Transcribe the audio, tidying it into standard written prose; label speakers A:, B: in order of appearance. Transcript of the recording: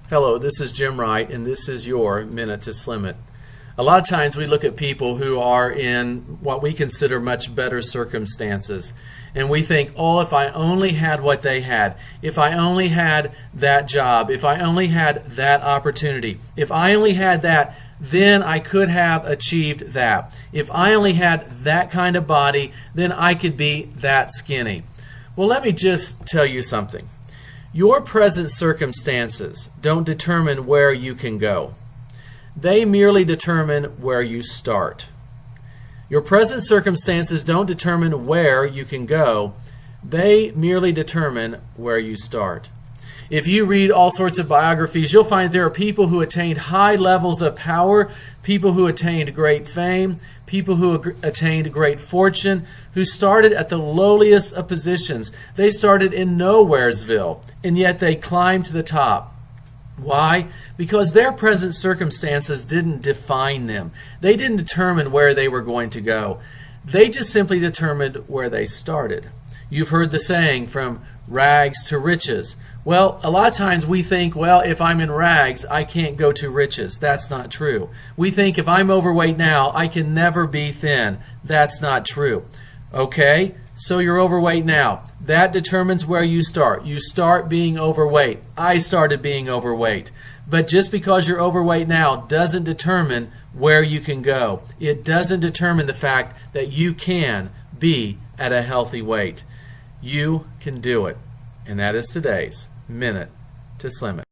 A: Hello, this is Jim Wright, and this is your Minute to Slim It. A lot of times we look at people who are in what we consider much better circumstances, and we think, oh, if I only had what they had, if I only had that job, if I only had that opportunity, if I only had that, then I could have achieved that. If I only had that kind of body, then I could be that skinny. Well, let me just tell you something. Your present circumstances don't determine where you can go. They merely determine where you start. Your present circumstances don't determine where you can go. They merely determine where you start. If you read all sorts of biographies, you'll find there are people who attained high levels of power, people who attained great fame, people who attained great fortune, who started at the lowliest of positions. They started in Nowheresville, and yet they climbed to the top. Why? Because their present circumstances didn't define them. They didn't determine where they were going to go. They just simply determined where they started. You've heard the saying, from rags to riches. Well, a lot of times we think, well, if I'm in rags, I can't go to riches. That's not true. We think if I'm overweight now, I can never be thin. That's not true. Okay, so you're overweight now. That determines where you start. You start being overweight. I started being overweight. But just because you're overweight now doesn't determine where you can go. It doesn't determine the fact that you can be at a healthy weight. You can do it. And that is today's Minute to Slim It.